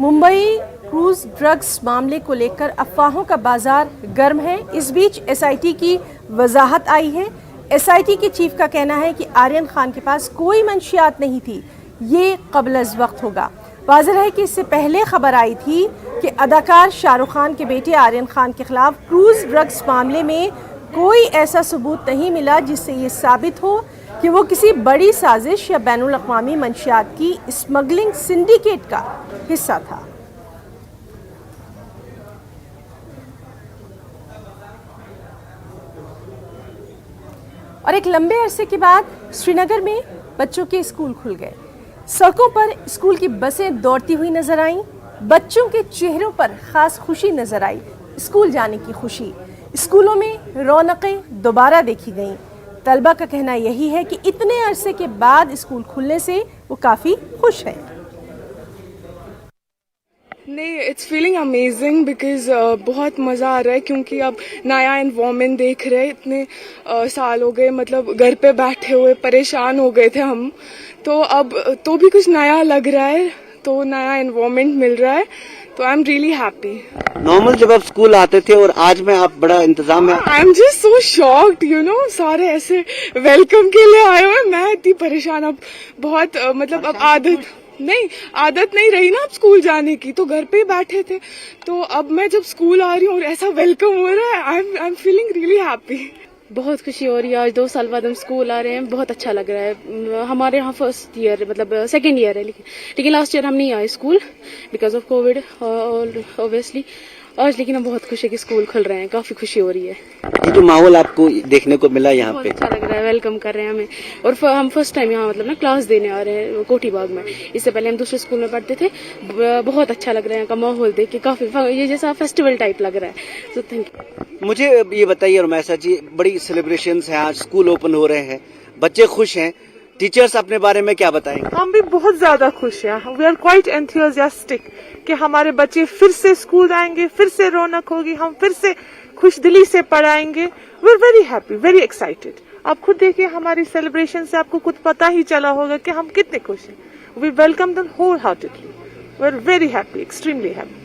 Mumbai cruise drugs मामले को लेकर अफवाहों का बाजार गर्म है। इस बीच एसआईटी की वजाहत आई है। एसआईटी के चीफ का कहना है कि आर्यन खान के पास कोई मंशियात नहीं थी, ये क़ब्ल वक्त होगा। वाज़ेह है कि इससे पहले खबर आई थी कि अदाकार शाहरुख खान के बेटे आर्यन खान के खिलाफ क्रूज ड्रग्स मामले में कोई ऐसा सबूत नहीं मिला जिससे ये साबित हो कि वो किसी बड़ी साजिश या बैनुल अक़वामी मंशियात की स्मगलिंग सिंडिकेट का हिस्सा था। और एक लंबे अरसे के बाद श्रीनगर में बच्चों के स्कूल खुल गए। सड़कों पर स्कूल की बसें दौड़ती हुई नजर आईं। बच्चों के चेहरों पर खास खुशी नजर आई, स्कूल जाने की खुशी। स्कूलों में रौनकें दोबारा देखी गईं। तलबा का कहना यही है कि इतने अरसे के बाद स्कूल खुलने से वो काफ़ी खुश हैं। नहीं, इट्स फीलिंग अमेजिंग बिकॉज बहुत मज़ा आ रहा है क्योंकि अब नया एनवायरनमेंट देख रहे हैं। इतने साल हो गए, मतलब घर पे बैठे हुए परेशान हो गए थे हम, तो अब तो भी कुछ नया लग रहा है, तो नया एनवायरनमेंट मिल रहा है, तो I am really happy. Normal जब आप स्कूल आते थे और आज में आप बड़ा इंतजाम है। I am just so shocked, you know, सारे ऐसे वेलकम के लिए आए हुए। मैं इतनी परेशान, अब बहुत मतलब अब आदत नहीं रही ना अब स्कूल जाने की, तो घर पे ही बैठे थे, तो अब मैं जब स्कूल आ रही हूँ और ऐसा वेलकम हो रहा है, I am feeling really happy. बहुत खुशी हो रही है। आज 2 साल बाद हम स्कूल आ रहे हैं, बहुत अच्छा लग रहा है। हमारे यहाँ फर्स्ट ईयर मतलब सेकेंड ईयर है, लेकिन लास्ट ईयर हम नहीं आए school because of Covid obviously. आज लेकिन हम बहुत खुश है कि स्कूल खुल रहे हैं, काफी खुशी हो रही है। ये जो माहौल आपको देखने को मिला यहाँ पे, अच्छा लग रहा है, वेलकम कर रहे हैं हमें। और हम फर्स्ट टाइम यहाँ मतलब ना क्लास देने आ रहे हैं कोठी बाग में। इससे पहले हम दूसरे स्कूल में पढ़ते थे। बहुत अच्छा लग रहा है, यहाँ का माहौल देख के काफी ये जैसा फेस्टिवल टाइप लग रहा है। तो थैंक यू। मुझे ये बताइए रुमैसा जी, बड़ी सेलिब्रेशंस हैं, आज स्कूल ओपन हो रहे हैं, बच्चे खुश हैं, टीचर्स अपने बारे में क्या बताएंगे? हम भी बहुत ज्यादा खुश हैं। वी आर क्वाइट एंथुसियास्टिक कि हमारे बच्चे फिर से स्कूल आएंगे, फिर से रौनक होगी, हम फिर से खुश दिली से पढ़ाएंगे। We are very happy, very excited. आप खुद देखिए, हमारी सेलिब्रेशन से आपको कुछ पता ही चला होगा कि हम कितने खुश हैं। We welcome them whole heartedly. We are very happy, extremely happy.